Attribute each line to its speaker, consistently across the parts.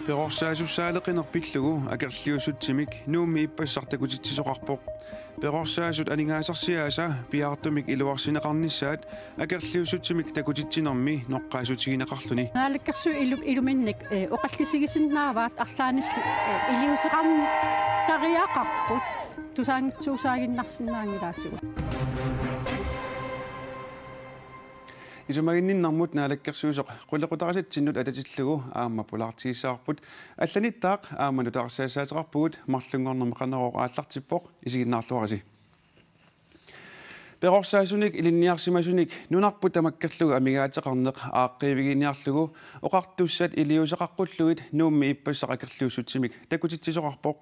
Speaker 1: Perorsaasussaaleqinnerpillugu akerliussutsimik nuummi ippassartakutitsisoqarpoq perorsaassut aningaasarsiaasa piaartumik iluarsineqarnissaat akerliussutsimik takutitsinermi noqqaasutiginaqarluni
Speaker 2: naalakkersu iluminnik oqallisigisinnaavaat арлаанилли илиусеқарни тариақарпут тусаагиннарсинаангилаасигу
Speaker 1: исумагинниннармут наалаккерсуусоқ қулеқутарасатсиннут ататиллугу аама пулаартигиссаарпут алланиттаақ ааману таарсаасаатеқарпугут марлунгорнерми қанероо ааллартиппоқ исигиннаарлуараси перорсаасуник илинниарсимасуник нунарпут тамаккерлугу амигаатеқарнеқ ааққиивигиниарлугу оқартуссат илиусеқаққуллугит нуумми иппассақакерлуussутсимик такутитсисоқарпоқ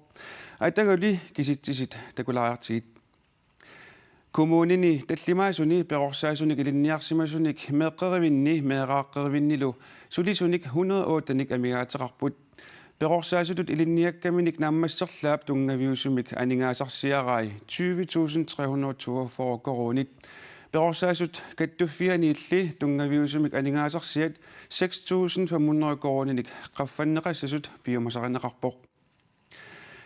Speaker 1: атагули киситсисит такулариартигит kommunini tallimaasuni perorsaasunnik ilinniarsimasunik meeqqerivinni meeqaaqquvinnilu sulisunik 108nik amigaateqarput perorsaasutut ilinniakkaminik naammasserlaap tungaviusumik aningaasarsiarai 20342 koronit perorsaasut kattuffianiilli tungaviusumik aningaasarsiat 6500 koroninik qaffanneqassasut biomasarineqarpoq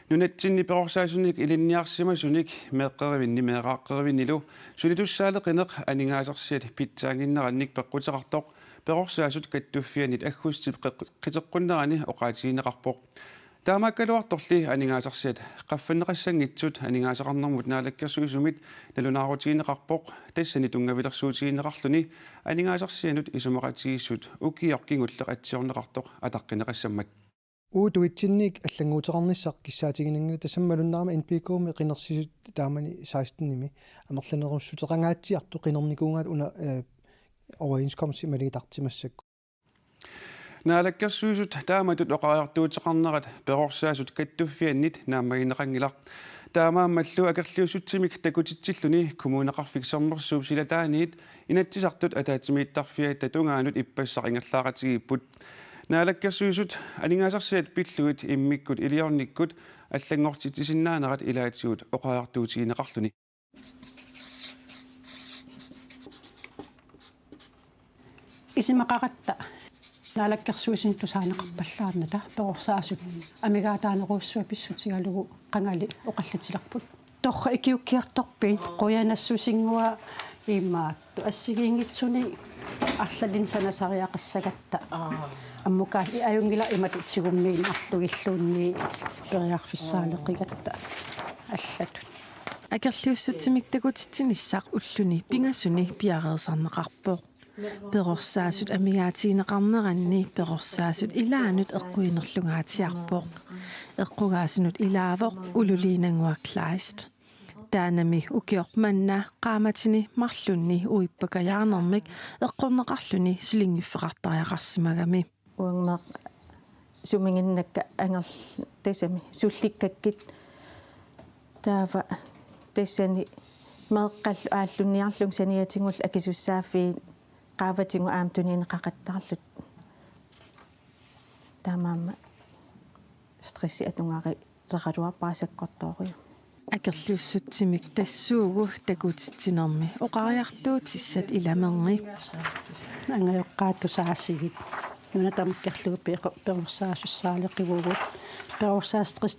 Speaker 1: nunatsinni perorsaasunik ilinniarsimasunik meeqqerivinni meeqaaqquvinnilu sulitussaaлекинеq aningaasarsiat pitsaanginnerannik peqqutеqartoq perorsaasut kattuffianit aggussip qiteqqunnerani oqaatigineqarpoq taamaakkaluartorli aningaasarsiat qaffanneqassangitsut aningaasaqarnermut naalakkersuisumit nalunaaruutigineqarpoq tassani tungavilersuutigineqarluni aningaasarsianut isumaqatigissut ukiorkingulleq atsiorneqartoq ataqqinеqassammat
Speaker 3: utuitsinnik аллангуутеқарниссақ киссаатигинангила тасаммалуннарма NPK-ми қинерсисут таамани 16-ними амерланеруссутеқангаатсиарту қинерникуунгаат уна overenskomst малигитартимассакку
Speaker 1: наалаккерсуусут тааматут оқариартуутеқарнерат перорсаасут каттуффианнит наамагинеқангила таамааммаллу акерлиуссутсимик такутитсиллуни коммунеқарфиксернерсууп силатааниит инатсисартут атаатимииттарфиа татунгаанут иппассақингерлааратигиппут наалаккерсуусут анигаасарсиат пиллуит иммиккут илиорниккут аллангортитсиннаанерат илаатигут оқаартуутигинеқарлуни
Speaker 2: исимақаратта наалаккерсуусин тусаанеқарпаллаарната перорсаасут амигаатаанеруussуа писсутигалугу қангали оқаллатиларпут торра икиуккиарторпиит қуянассусингуа имаатту ассигиингитсуни арлалин санасариақассагатта аммукаали аюнгила иматутсигуммиин арлугиллуунни периарфиссаалеқигатта аллатут
Speaker 4: акерлиуссутсимик такутитсиниссаақ уллуни пингасуни пиареерсарнеқарпоо перорсаасут амигаатигинеқарнеранни перорсаасут илаанут эққуинерлунгаатиарпоо эққугаасинут илаавоқ улулиинангуаклааист таанами укиорпманна qaamатини марлунни уиппакаяарнэрмик эққорнеқарлуни сулингиффеқартариақарсимагами
Speaker 5: уангмеқ сумингиннакка ангер тасами сулликкаккит таава тассани меэққаллу ааллунниарлун саниатингул акисуссааффи qaavатингу аамтунинеқақаттарлут таамаама стресси атунгари леқалуарпаасаккорториу
Speaker 4: акерлиуссутсимик тассуугу такутитсинерми оқариартуутиссат иламерни
Speaker 2: ангайоққаатусаассигит нунатамаккерлугу перорсаасуссаалеқивугут перорсаастрис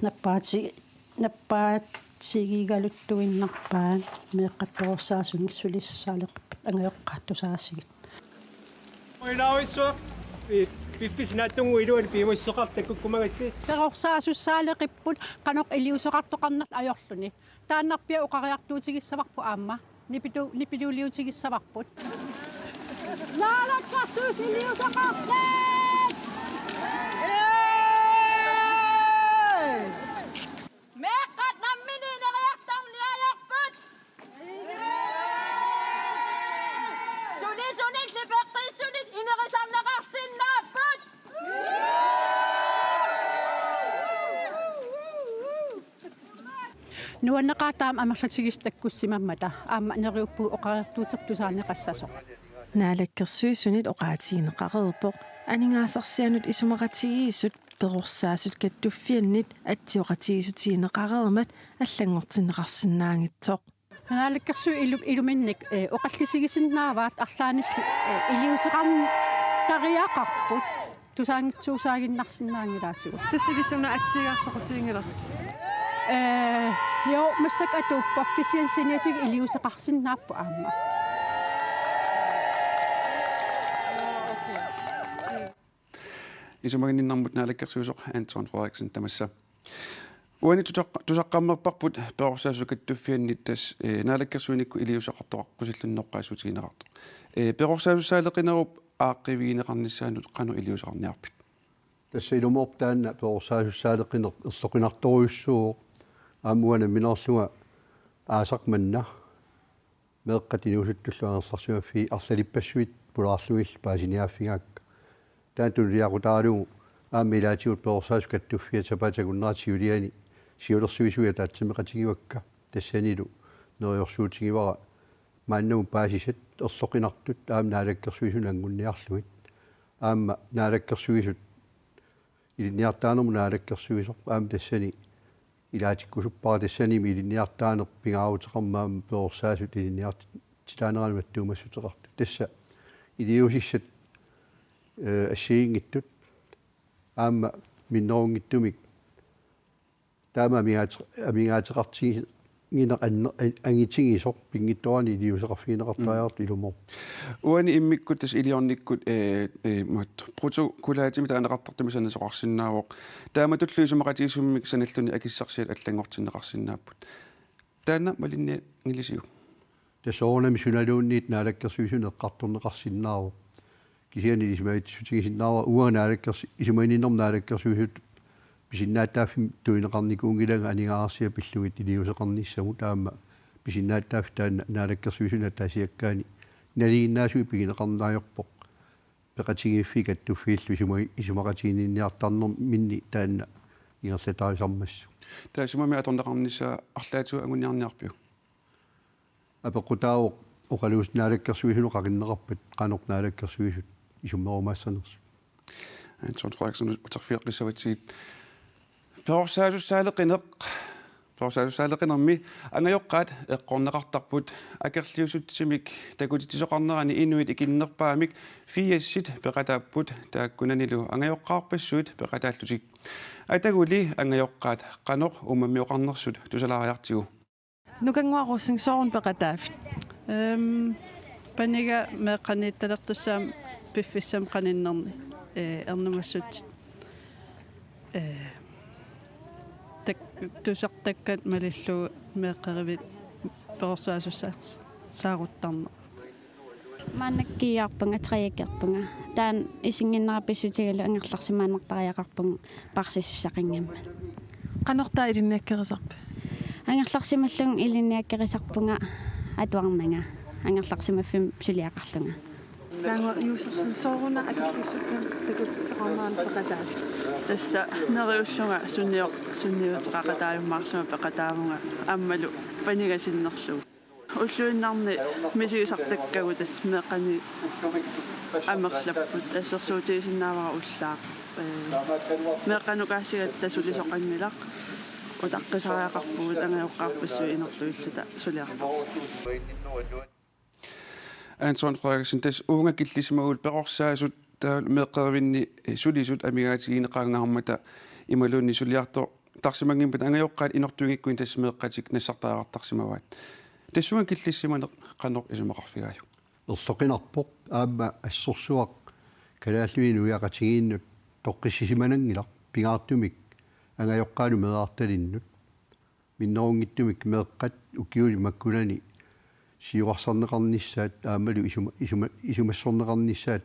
Speaker 2: наппаатсигигалуттуиннарпаан меэққатторсаасуник сулиссаалеқиппат ангайоққаатусаассигит
Speaker 6: оинауиссуа писписинааттунгу илуани пиимуиссоқартаккуккумагасси
Speaker 2: перорсаасуссаалеқиппут қаноқ илиусеқартоқарнерт аёрлуни тааннарпиа уқариартуутигиссаварпу аама нипилуулиутигиссаварпут наалаккарсуус илиусеқартэ меққат наммини нериартарни аярпут сулисуник липеққиссуник инерисарнеқарсиннааппут нуаннеқаатаам амерлатигистаккуссимаммата аама нериуппу оқариартуутертусаанеқассасо
Speaker 4: наалаккерсуисунит оқаатигинеқареерпоқ анигаасарсианут исумақатигиисут перорсаасут каттуффианнит атсиоқатигисутигинеқареермат аллангортинеқарсинаангитсоқ
Speaker 2: Naalakkersu iluminnik oqallisigisinnaavaat арлаанилли илиусеқарни тариақарпут тусаангитсуусаагиннарсинаангилаатигу
Speaker 4: тассилисуна атсигарсоқутингилерс
Speaker 2: jo массак атууппар писсиансиниасиг илиусеқарсиннааппу аама
Speaker 1: исумагиннармут наалаккерсуусоқ Anton Frederiksen тамасса уани тусаққаммерпарпут перорсаасукаттуффианнит тас наалаккерсуиникку илиусақартоққусиллунноққаасутигинеқарто перорсаасусаалеқинеруп ааққивигинеқарниссаанут қану илиусақарниарпит
Speaker 7: тассилумоқ таанна перорсаасусаалеқинеқ ерсоқинарторуйуссуу аамуана минерлуга аасақманна меэққатинуусуттуллуанерларсуаффи арлалиппассуит пулаарлугил паасиниааффигаакка таатуллиақутааралугу аамилаатигут перорсаасукаттуффиа тапаатагуннаатигулиани сиулерсуисуя таатсимеқатигивакка тассанилу нериорсуутигивара мааннаму паасисат ерсоқинартут аама наалаккерсуисуна ангунниарлугит аама наалаккерсуисут илинниартаанерму наалаккерсуисоқ аама тассани илаатиккусуппара тассаними илинниартаанер пингаарутеқармаама перорсаасут илинниарт тилаанерануат туумассутеқарту тасса илиусиссат ассиингиттут аама миннерунгиттумик таама амигаатеқартиги ngina angitsingisor pingittuani iliuseqarfiineqartaajaart ilumo
Speaker 1: uani immikkut tas iliornikkut mat protokolaatimi taaneqartartumisannasoqarsinnaawoq taamatulluisumaqatiisummik sanalluni akissarsiat allangortinneqarsinnaapput taana malinni ngilisiu
Speaker 7: tasoornami sunaluunniit naalakkersuisuneqqartorneqarsinnaawo kisiani ismaitsutigisinnaawa uanaalakkersi isumaininorm naalakkersuisut писиннааттааффи туинеқарникуунгилага анигаарсиа пиллугит илиусеқарниссагу таама писиннааттааффи таана наалаккерсуисуна таасиаккаани налигиннаасуи пигинеқарнааёрпоқ пеқатигиффи каттуффииллу исумақатигинниартарнер минни таана ингерлатаrisarmaссу
Speaker 1: таасумами аторнеқарнisса арлаатуа агуниарниарпиу
Speaker 7: апеқутаавоқ оқалуус наалаккерсуисуну қақиннеқарпат қанеқ наалаккерсуисут исуммерумаассанерс
Speaker 1: Anton Frederiksen utarfiaqlissavatiit перорсаасусаалеқинерми ангаёққаат эққорнеқартарпут акерлиусутсимик такутитисоқарнерани инуит икиннерпаамик фиассит пеқатааппут тааккунанилу ангаёққаарпассуут пеқатааллутик атагули ангаёққаат қанеқ умаммиоқарнерсут тусалаариартигу
Speaker 4: нукангуаруссингсоорун пеқатааффит
Speaker 2: панига меққанитталертуссаам пиффиссам қаниннерни эрнумассут так тусартаккат малиллу меэққаривит перорсаасуссаас сааруттарна
Speaker 8: маннаккиарпунга триакерпунга таан исингиннераписсутигалу ангерларсимааннартариақарпунга парсиссусақингамма
Speaker 4: канортаа илинниаккерисарпи
Speaker 8: ангерларсималлун илинниаккерисарпунга атуарнага ангерларсимаффим сулиақарлунга
Speaker 4: ланга юусерсуоруна акерлиссутсам такутитсеқарнаан пеқатаат
Speaker 9: тасса нериуссунга сунниутеқақатааюммаарсума пеқатаавунга аммалу панигасиннерлу уллуиннарни мисигисартаккагу тас меқани амерлаппут ассерсуутигисиннаавара уллаа меқанукаассигат тасулисоқангилақ утаққисариақарпугут ангаёққарпассуи инертуиллута сулиарпа
Speaker 1: Anton Frederiksen tas unga killismagut perorsaasut meeqqervinni sulisut amigaatigineqaangaarmata imalunni suliarto tarsimangimpat angajoqqaat inortuingikkuin tas meeqqatik nassartaaqartarsimavaat tassunga killissimaneq qaneq isumaqarfigaaju
Speaker 7: ersoqinarpoq aamma assorsuaq kalaalluinu uiaqatigiinnut toqqissisimanangilaq pingaartumik angajoqqaalu meeartalinnut minnerungittumik meeqqat ukiuli makkulani сиуарсарнеқарниссаат аамалу исумассорнеқарниссаат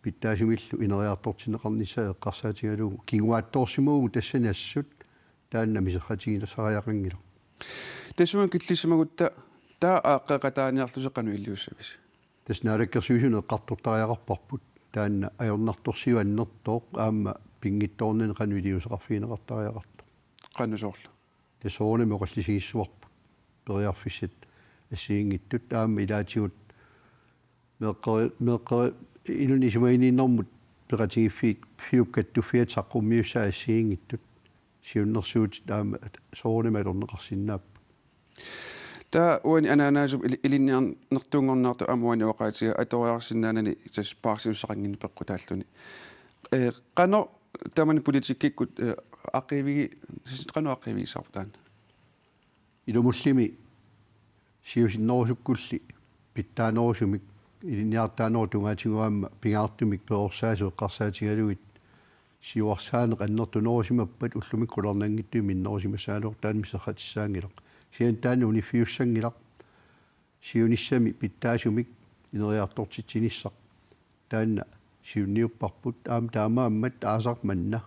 Speaker 7: питтаасумиллу инериарторсинеқарниссаа эққарсаатигалугу кигуаатторсимуугу тассани ассут таанна мисеққатигилассариақангила
Speaker 1: тассуан киллиссимагутта таа ааққеқатааниарлусеқану иллиуссавис
Speaker 7: таснаалаккерсуисуне эққартортариақарпарпут таанна аёрнарторсиуаннертооқ аама пингитторнене қану илиусеқарфиинеқартариақарто
Speaker 1: қанусоорлу
Speaker 7: тасоорнами оқаллисигиссуарпут периарфиссат ассиингиттут аама илаатигут меэққери илуни сумаининнэрмут пеқатигиффиит фиуккаттуффиат саққуммиуссаа ассиингиттут сиуннэрсуут аама соорнама алорнеқарсиннаап
Speaker 1: Tää uoni ananaasum ilinniarn nertuungornaartu amuani oqaatiga atoriarsinnaanani tas paarsiussaqangin peqqutaalluni. Qano tamani politikikkut aqivigi qano aqivigisarputaan.
Speaker 7: Ilumullimi siusinnoorusukkulli pittaanorusumik ilinniartaanor tungaatiguaamma pingaartumik peorsaasuu qarsaatigaluit siuarsaaneq annertunorusumappat ullumik qularnanngittu minnorusimassaaluor taan misserratissaangilaq sian taanu unifiussangilaq siunissami pittaasumik ineriartortitsinissaq taanna siunniupparput taamaammat aasarmanna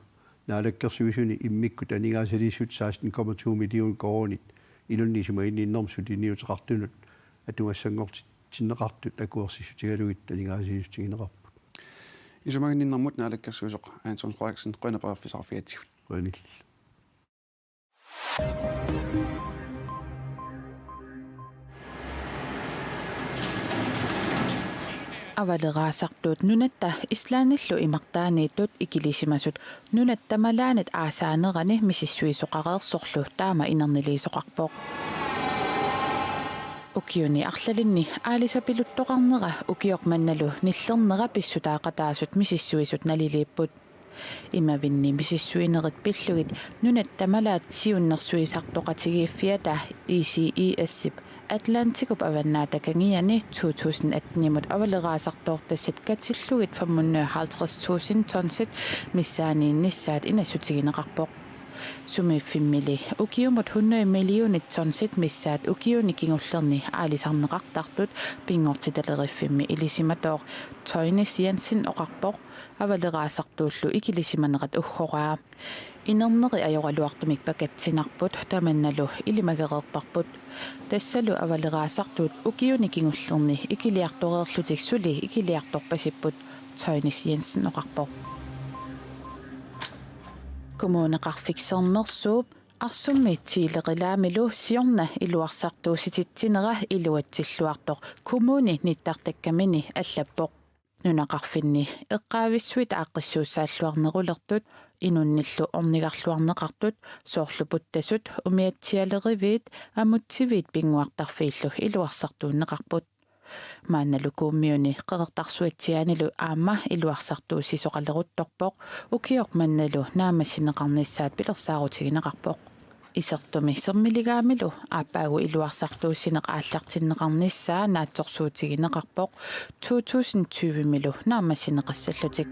Speaker 7: naalakkersuisuni immikkut anigaasaliissut 16,2 million koronit ilunnisuma inniinnormsut iniuteqartunut atugassangortit tinneqartut akuersissutigaluit anigaasaliissutigineqarput
Speaker 1: isumaginninnarmut naalakkersuisoq Anton Frederiksen qinaparafisarfiatsigut
Speaker 7: qanill
Speaker 10: авалераасартуут нунатта ислааниллу имартаанииттут икилисимасут нунаттамалаанат аасаанерани мисиссуисоқареерсорлу таама инернилиисоқарпоқ укиуни арлалинни аалисапилуттоқарнера укиоқманналу ниллернера писсутаақатаасут мисиссуисут налилииппут имавинни мисиссуинерит пиллугит нунаттамалаат сиуннерсуисартоқатигииффиата ECES-сип Atlantic аваннаатакангиани 2018 авалераасартоортассат катиллугит 550,000 тонсит миссаанииннissaат инасутигинеқарпоқ сумииффиммили укиумут 100 миллионит тонсит миссаат укиуни кингуллерни аалисарнеқартартут пингортиталериффимми илисиматоор Тойнис Янсен оқарпоқ авалераасартууллу икилисиманерат уггораа инернери ajorluartumik pakatsinarput tamannalu ilimagерерпарпут тассалу авалераасартуут укиуни кингуллерни икилиарторерлутиксули икилиарторпасиппут Тойнис Янсен оқарпоқ коммунеқарфиксернерсууп арсуммитсиилеқилаамилу сиорна илуарсартуусититсинера илуатсиллуартоқ коммуни ниттартаккамини аллаппоқ нунақарфинни эққаависсуит ааққиссууссааллуарнерулертут инунниллу орнигарлуарнеқартут соорлупуттасут умиатсиалеривиит амутсивиит пингуартарфииллу илуарсартууннеқарпут маанналукууммиуни қеқертарсуатсианилу аама илуарсартуусисоқалерутторпоқ укиоқманналу наамассинеқарниссаат пилерсаарутигинеқарпоқ исертуми сермилигаамилу ааппаагу илуарсартуусинеқ ааллартиннеқарниссаа наатсорсуутигинеқарпоқ 2020 милу наамассинеқассаллутик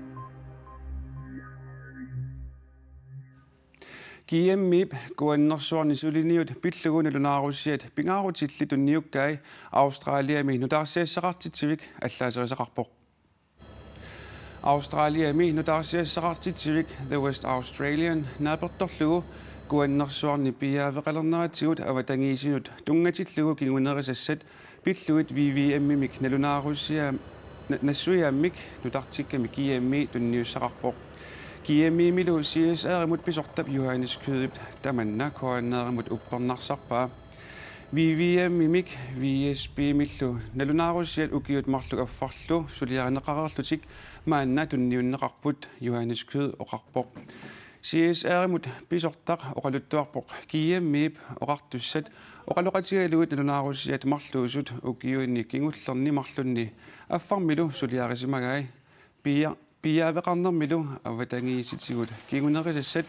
Speaker 1: Kiemmip kuannersuarni suliniut pilluguni lunaarussiat pingaarutillituniukkai Australiami nutarsiassaqartitsivik allaaserisaqarpoq Australiami nutarsiassaqartitsivik The West Australian naapertorlugu kuannersuarni piaaveqalerneratigut avatangiisinut tungatillugu kingunerisassat pilluit VVM-mik nalunaarussiaa nassuiaammik nutartikkami kiemmi tunniussaqarpoq Kiemmiimilu CSR-imut pisortap Johannes Kødip tamanna koanneerimut uppernarsarpaa VVM-imik VSB-millu nalunaarussiat ukiut marluk affarlu suliarineqarerlutik maanna tunniunneqarput Johannes Kød oqarpoq CSR-imut pisortaq oqaluttuarpoq kiemmiip oqartussat oqaloqatigalugut nalunaarussiat marluusut ukiuinni kingullerni marlunni affarmilu suliarisimagai piaaveqarnermilu avatangiisitigut kingunerissat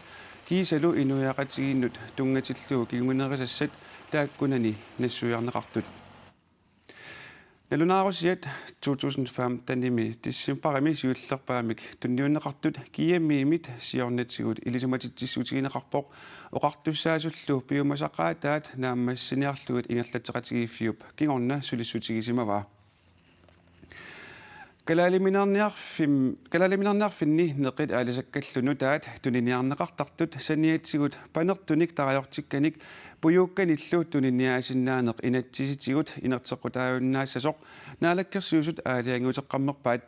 Speaker 1: kiisalu inuiaqatiginnut tungatillugu kingunerissat taakkunani nassuiarneqartut nalunaarussiat 2015 tissimparami siullerpaamik tunniunneqartut kiemmiimit siornatigut ilisumatittissuutigineqarpoq oqartussaasullu piumasaqaataat naammassiniarlugut ingerlateqatigiiffiup kingorna sulissuutigisimavaa Kalaliminarniarfinni neqit aalisakkallu taat tuniniarneqartartut saniatsigut panertunik tarajortikkanik puyuukkanillu tuniniaasinaaneq inatsisitigut inertequtaajunnaassasoq naalakkersuusut aalianguuteqqammerpaat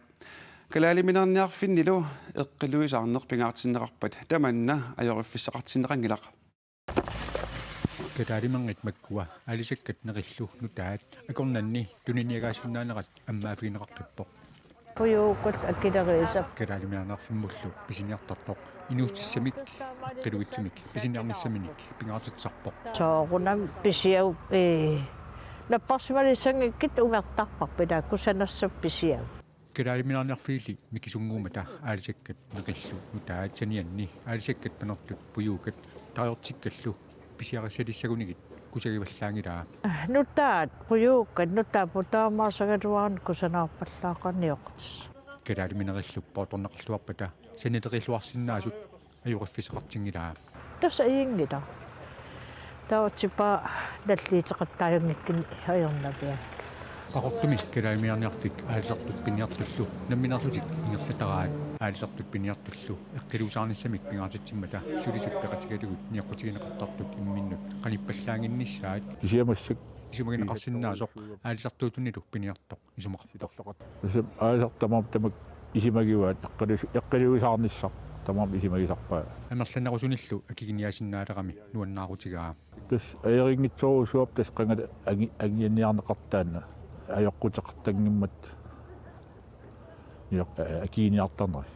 Speaker 1: kalaliminarniarfinnilu eqqiluisarneq pingaartinneqarpat tamanna ajoriffissaqartinneqangilaq
Speaker 11: Katarimangit makkua aalisakkat neqillu nutaat akornanni tuniniagaasunnaaneqat ammaafigineqartuppoq
Speaker 12: Puyuukut akkileriisap
Speaker 11: Kalaliminarnerfimmullu pisiniartorpoq inuutissamik qiluitsumik pisiniarnissaminik pingaartitsarpoq
Speaker 12: soorunam pisiau наппарсималиссангиккит умертарпарпила кусанассапписиа
Speaker 11: килаалиминаарниарфиили микисунгуумата аалисаккат неқиллу нутаатсанианни аалисаккат панертут пуюукат тариортиккаллу писиарассалиссагунигит кусагиваллаангилаа
Speaker 12: нутаат пуюуккат нутаапутаамаасагалуарни кусанаарпаллаақарниоқатс
Speaker 11: килаалиминериллуппоо торнеқарлуарпата санилеқиллуарсинаасут аюқиффисеқартингилаа
Speaker 12: тас аингита таутсипа наллиитеқаттааюнгиккин аернавиа
Speaker 11: пақортуми килаалиминаарниарфик аалисартут пиниартуллу намминарлутик ингерлатараат аалисартут пиниартуллу эққилусаарниссамик пингаатитсиммата сулисуппеқатигалугут ниаққутигинеқартартут имминнут қаниппаллаангиннissaат
Speaker 13: кисиамассак
Speaker 11: исумагинеқарсинаасоқ аалисартуутунилу пиниартоқ исумақарторлоқат
Speaker 13: исэм аалисартамам тамак исимагиваат эққилусаарниссақ тамам исимагисарпаа
Speaker 11: амерланерусуниллу акигиниасиннаалерами нуаннаарутигаа
Speaker 13: тас аерингитсоорусуап тас қангала агианниарнеқартаана аёққутеқартангиммат акигиниартарнери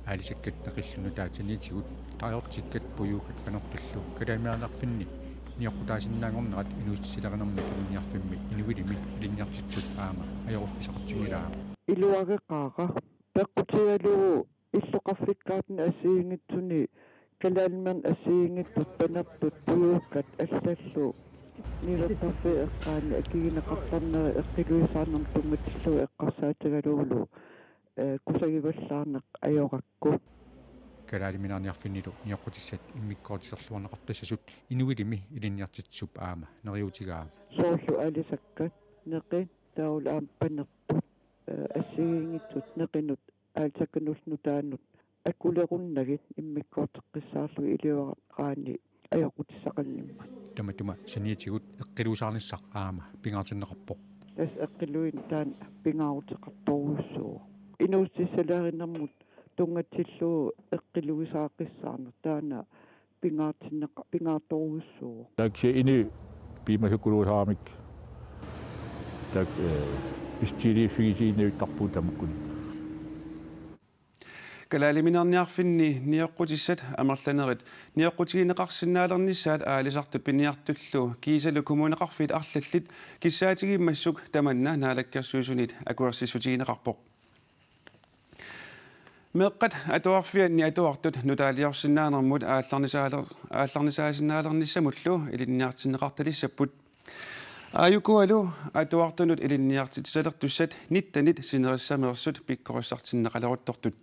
Speaker 11: аалисаккат неқиллуну таатсаниитигут тариортиккат пуюукат панертуллу калаамиарнарфинни ниоққутаасиннаангорнерат инуутсилеринерми каминиарфимми инуилими илинниартитсут аама аёруффисақартингилаа
Speaker 14: илуагеқааqa пеққутигалуу иллоқарфиккаатни ассиингитсуни калаалмерн ассиингиттут панертут пуюуккат аллаллу нилаттарфи эққаани акигинеқартарнери эққилуисаарнам тунгатиллу эққарсаатагалуулу кусагиваллаарнеқ аёракку
Speaker 11: калаалиминаарниарфиннилу ниоққутиссат иммиккоортисерлуарнеқартассасут инуилими илинниартитсуп аама нериутигаа
Speaker 14: соорлу алисаккат неқи таулаам панертут ассиингитсут неқинут аалсакканулнутаанут акулеруннагит иммиккоортеққиссаарлу илиуараани аёқутиссақаннимма
Speaker 11: таматума саниитигут эққилуусаарниссақ аама пингаатиннеқарпоқ
Speaker 14: тас эққилуин таан пингаутеқарторуссуу инуустиссалеринэрмут тунгатиллуу эққилуисааққиссаарну таана пингаатторуссуу
Speaker 13: такси ини пимасуккулуусаарамик так пистили фигисинеуттарпуу тамаккуни
Speaker 1: калаалиминаарниарфинни ниоққутиссат амерланерит ниоққутигинеқарсинаалерниссаат аалисарту пиниартуллу кисалу коммунеқарфит арлаллит киссаатигиммассук таманна наалаккерсуусунит акуерсисутигинеқарпоқ меққат атуарфианни атуартут нутаалиорсинаанермут аалларнисаасинаалерниссамуллу илинниартиннеқарталиссаппут аюкуалу атуартунут илинниартитсалертуссат ниттанит синериссамерсут пиккориссартиннеқалеруттортут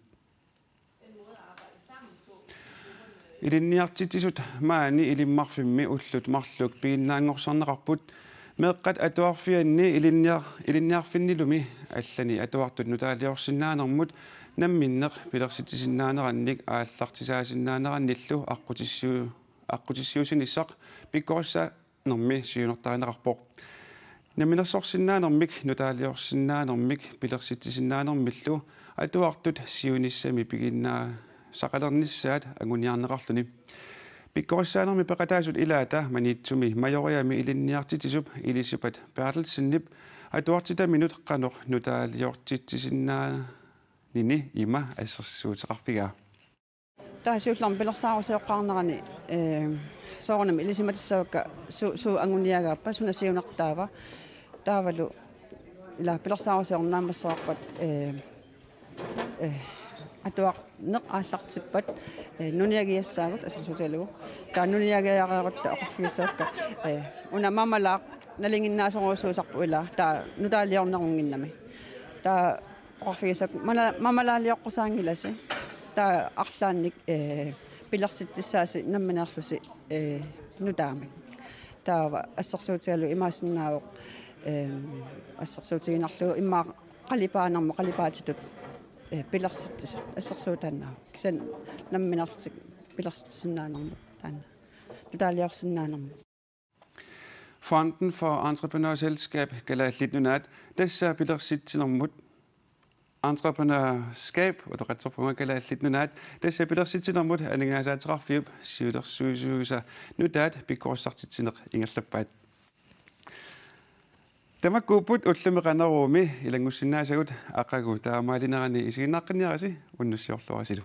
Speaker 1: илинниартитисут маани илиммарфимми уллут марлук пигиннаангорсарнеқарпут меққат атуарфианни илинниарфиннилуми аллани атуартут нутаалиорсинаанермут намминнеқ пилерситисиннаанеранник ааллартисаасиннаанерannиллу аққутиссиусиниссақ пиккорисса нерми сиунертаанеқарпоқ наминерсорсиннаанермик нутаалиорсинаанермик пилерситисиннаанермиллу атуартут сиуниссами пигиннаа сақалерниссаат агуниарнеқарлуни пиккориссаанерми пеқатаасут илаата маниитсуми майориами илинниартитисуп илисипат паарлсиннип атуартита минут қанор нутаалиортитсиннаа нини има ассерсуутеқарфигаа
Speaker 2: таасиулларм пилерсаарусеоққарнерани соорнам илисиматиссавакка су ангуниагааппа сунасиунартаава таавалу ила пилерсаарусеорнаамассоаққат атуақ неқ ааллартиппат нуниагиассаагут ассерсуутигалугу таа нуниагиареерутта оқарфигиссаакка уна мамалаақ налингиннаасоруусуусарпу ила таа нутаалиорнерунгиннами таа оқарфигиссаак мамалаалиоққусаангиласи таа арлаанник пилерситтиссааси намминерлуси нутаамик таава ассерсуутигалу имаасиннаавоқ ассерсуутигинарлугу иммаа қалипаанермо қалипаатитут пилерситтис ассерсуутааннаа кисан намминерлутик пилерситтисиннаанермо таана нутаалиорсиннаанермо
Speaker 1: Fonden for Entreprenørselskab Galalitnunaat dessa pillersittinermut entreprenørskab utoqatsorpunga Galalitnunaat dessa pillersittinermut aningaasaateqarfiup siulersuusuusa nutaat pikkorussartitsineq ingerlappaat Tamakkuuput ullumeqaneruumi ilangussinaasagut aqagu taamaalinarani isiginnaqqinniarasi unnussiorluarasilu